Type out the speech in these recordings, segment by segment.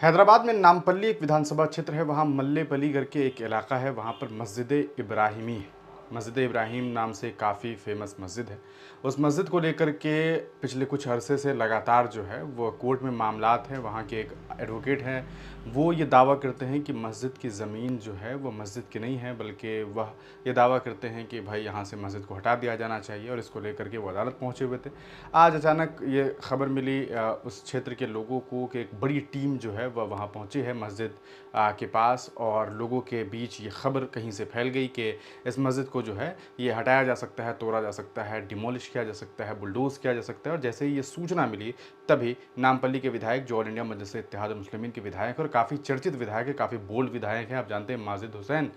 हैदराबाद में नामपल्ली एक विधानसभा क्षेत्र है। वहाँ मल्लेपली करके एक इलाका है, वहाँ पर मस्जिद इब्राहिमी है। मस्जिद इब्राहिम नाम से काफ़ी फेमस मस्जिद है। उस मस्जिद को लेकर के पिछले कुछ अरसे से लगातार जो है वो कोर्ट में मामलात हैं। वहाँ के एक एडवोकेट हैं, वो ये दावा करते हैं कि मस्जिद की ज़मीन जो है वो मस्जिद की नहीं है, बल्कि वह ये दावा करते हैं कि भाई यहाँ से मस्जिद को हटा दिया जाना चाहिए, और इसको लेकर के वो अदालत पहुँचे हुए थे। आज अचानक ये खबर मिली उस क्षेत्र के लोगों को कि एक बड़ी टीम जो है वह वहाँ पहुँची है मस्जिद के पास, और लोगों के बीच ये खबर कहीं से फैल गई कि इस मस्जिद को जो है ये हटाया जा सकता है, तोड़ा जा सकता है, डिमोलिश किया जा सकता है, बुलडोज़ किया जा सकता है। और जैसे ही ये सूचना मिली, तभी नामपल्ली के विधायक, जो ऑल इंडिया मजलिस इत्तेहादुल मुस्लिमीन के विधायक और काफ़ी चर्चित विधायक है, काफ़ी बोल्ड विधायक हैं, आप जानते हैं माजिद हुसैन,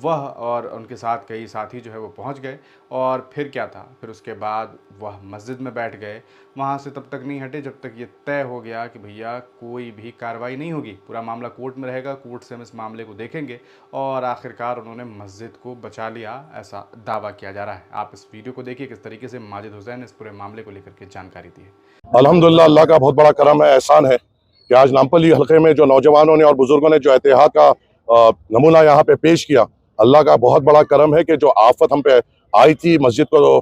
वह और उनके साथ कई साथी जो है वो पहुँच गए। और फिर क्या था, फिर उसके बाद वह मस्जिद में बैठ गए। वहाँ से तब तक नहीं हटे जब तक ये तय हो गया कि भैया कोई भी कार्रवाई नहीं होगी, पूरा मामला कोर्ट में रहेगा, कोर्ट से हम इस मामले को देखेंगे। और आखिरकार उन्होंने मस्जिद को बचा लिया, ऐसा दावा किया जा रहा है। आप इस वीडियो को देखिए किस तरीके से माजिद हुसैन ने इस पूरे मामले को लेकर के जानकारी दी है। अल्हम्दुलिल्लाह, अल्लाह का बहुत बड़ा करम है, एहसान है कि आज नामपल्ली हल्के में जो नौजवानों ने और बुजुर्गों ने जो इत्तेहाद का नमूना यहाँ पे पेश किया, अल्लाह का बहुत बड़ा करम है कि जो आफत हम पे आई थी मस्जिद को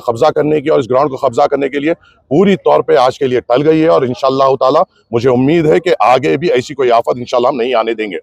कब्जा करने की और इस ग्राउंड को कब्जा करने के लिए, पूरी तौर पे आज के लिए टल गई है। और इंशाअल्लाह ताला मुझे उम्मीद है कि आगे भी ऐसी कोई आफत इंशाअल्लाह हम नहीं आने देंगे।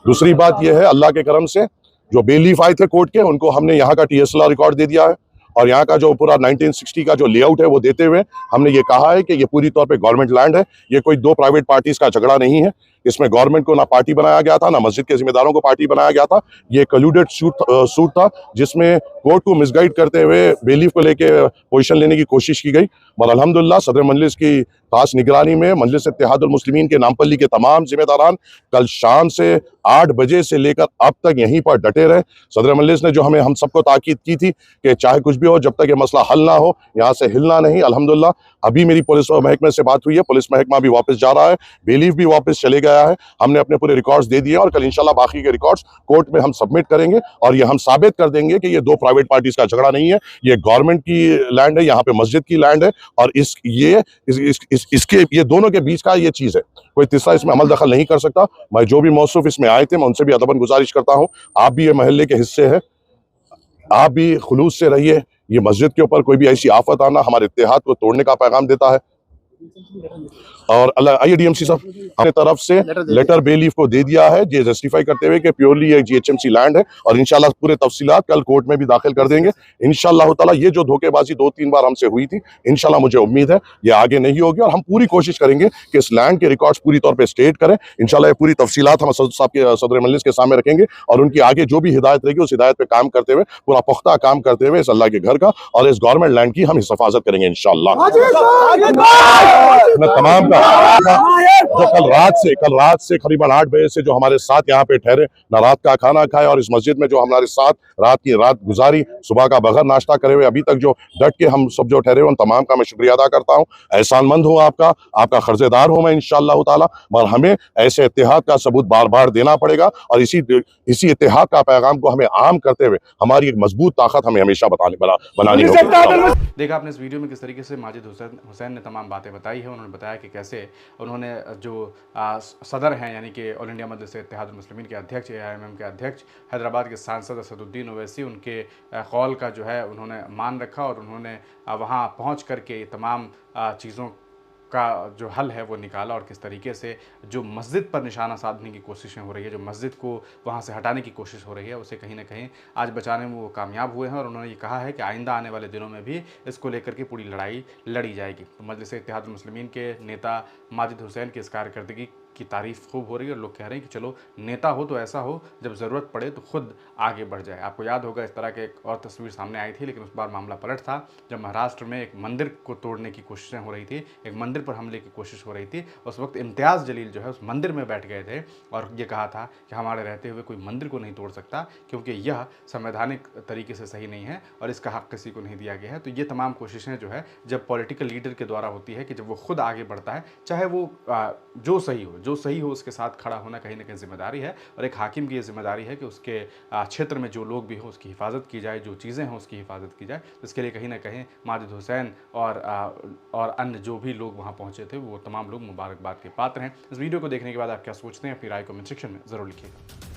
दूसरी बात यह है, अल्लाह के करम से जो बेलीफ आए थे कोर्ट के, उनको हमने यहाँ का TSLR रिकॉर्ड दे दिया है, और यहाँ का जो पूरा 1960 का जो लेआउट है वो देते हुए हमने ये कहा है कि ये पूरी तौर पे गवर्नमेंट लैंड है, ये कोई दो प्राइवेट पार्टीज का झगड़ा नहीं है। इसमें गवर्नमेंट को ना पार्टी बनाया गया था, ना मस्जिद के जिम्मेदारों को पार्टी बनाया गया था। ये कल्यूडेड सूट था जिसमें कोर्ट को मिसगाइड करते हुए बेलीफ को लेके पोजीशन लेने की कोशिश की गई। और अल्हम्दुलिल्लाह सदर मजलिस की खास निगरानी में मजलिस इत्तेहादुल मुस्लिमीन के नामपल्ली के तमाम जिम्मेदारान कल शाम से 8 बजे से लेकर अब तक यहीं पर डटे रहे। सदर मजलिस ने जो हम सबको ताकीद की थी कि चाहे कुछ भी हो, जब तक ये मसला हल ना हो यहाँ से हिलना नहीं। अल्हम्दुलिल्लाह अभी मेरी पुलिस महकमे से बात हुई है, पुलिस महकमा भी वापस जा रहा है, बेलीफ भी वापस चले गया है। हमने अपने पूरे रिकॉर्ड्स दे दिए और कल इंशाल्लाह बाकी के रिकॉर्ड्स कोर्ट में हम सबमिट करेंगे, और ये हम साबित कर देंगे कि ये दो प्राइवेट पार्टीज का झगड़ा नहीं है, ये गवर्नमेंट की लैंड है, यहाँ पे मस्जिद की लैंड है, और इसके ये दोनों के बीच का ये चीज है। कोई तीसरा इसमें अमल दखल नहीं कर सकता। मैं जो भी मौसूफ इसमें आए थे, मैं उनसे भी अदबन गुजारिश करता हूँ, आप भी ये महल्ले के हिस्से हैं, आप भी खुलूस से रहिए। ये मस्जिद के ऊपर कोई भी ऐसी आफत आना हमारे इत्तेहाद को तोड़ने का पैगाम देता है। और अल्लाह आइए DMC साहब अपने तरफ से लेटर बेलीफ को दे दिया है, ये जस्टिफाई करते हुए कि प्योरली ये GHMC लैंड है, और इंशाल्लाह पूरे तफसीलात कल कोर्ट में भी दाखिल कर देंगे इंशाल्लाह ताला। ये जो धोखेबाजी 2-3 बार हमसे हुई थी, इंशाल्लाह मुझे उम्मीद है ये आगे नहीं होगी, और हम पूरी कोशिश करेंगे कि इस लैंड के रिकॉर्ड्स पूरी तौर पर स्टेट करें। इंशाल्लाह ये पूरी तफसीलात हम सदर मजलिस के सामने रखेंगे, और उनकी आगे जो भी हिदायत रहेगी उस हिदायत पे काम करते हुए, पूरा पुख्ता काम करते हुए इस अल्लाह के घर का और इस गवर्नमेंट लैंड की हम हिफाजत करेंगे इंशाल्लाह। तमाम का जो कल रात से करीबन 8 बजे से जो हमारे साथ यहाँ पे ठहरे, ना रात का खाना खाए, और इस मस्जिद में जो हमारे साथ रात गुजारी, सुबह का बगैर नाश्ता करे हुए अभी तक जो डट के हम सब जो ठहरे हुए, उन तमाम का मैं शुक्रिया अदा करता हूँ। एहसानमंद हूँ आपका कर्जेदार हूँ मैं इंशाअल्लाह ताला। और हमें ऐसे इत्तेहाद का सबूत बार बार देना पड़ेगा, और इसी इत्तेहाद का पैगाम को हमें आम करते हुए हमारी एक मजबूत ताकत हमें हमेशा बनानी होगी। देखा आपने इस वीडियो में किस तरीके से माजिद हुसैन ने तमाम बातें बताई है। उन्होंने बताया कि कैसे उन्होंने जो सदर हैं, यानी कि ऑल इंडिया मजलिस इत्तेहादुल मुस्लिमीन के अध्यक्ष, AIMM के अध्यक्ष, हैदराबाद के सांसद असदुद्दीन ओवैसी, उनके कौल का जो है उन्होंने मान रखा, और उन्होंने वहाँ पहुँच करके तमाम चीज़ों का जो हल है वो निकाला, और किस तरीके से जो मस्जिद पर निशाना साधने की कोशिशें हो रही है, जो मस्जिद को वहाँ से हटाने की कोशिश हो रही है, उसे कहीं ना कहीं आज बचाने में वो कामयाब हुए हैं। और उन्होंने ये कहा है कि आइंदा आने वाले दिनों में भी इसको लेकर के पूरी लड़ाई लड़ी जाएगी। तो मजलिस इत्तेहादुल मुस्लिमीन के नेता माजिद हुसैन की इस कारकर्दगी की तारीफ़ खूब हो रही है, और लोग कह रहे हैं कि चलो नेता हो तो ऐसा हो जब ज़रूरत पड़े तो खुद आगे बढ़ जाए। आपको याद होगा इस तरह के एक और तस्वीर सामने आई थी, लेकिन उस बार मामला पलट था जब महाराष्ट्र में एक मंदिर को तोड़ने की कोशिशें हो रही थी, एक मंदिर पर हमले की कोशिश हो रही थी। उस वक्त इम्तियाज़ जलील जो है उस मंदिर में बैठ गए थे, और ये कहा था कि हमारे रहते हुए कोई मंदिर को नहीं तोड़ सकता, क्योंकि यह संवैधानिक तरीके से सही नहीं है और इसका हक़ किसी को नहीं दिया गया है। तो ये तमाम कोशिशें जो है जब पॉलिटिकल लीडर के द्वारा होती है, कि जब वो खुद आगे बढ़ता है, चाहे वो जो सही हो उसके साथ खड़ा होना कहीं ना कहीं जिम्मेदारी है, और एक हाकिम की ये जिम्मेदारी है कि उसके क्षेत्र में जो लोग भी हो उसकी हिफाजत की जाए, जो चीज़ें हों उसकी हिफाजत की जाए। तो इसके लिए कहीं ना कहीं माजिद हुसैन और अन्य जो भी लोग वहाँ वहाँ पहुँचे थे वो तमाम लोग मुबारकबाद के पात्र हैं। इस वीडियो को देखने के बाद आप क्या सोचते हैं, अपनी राय कमेंट सेक्शन में ज़रूर लिखिएगा।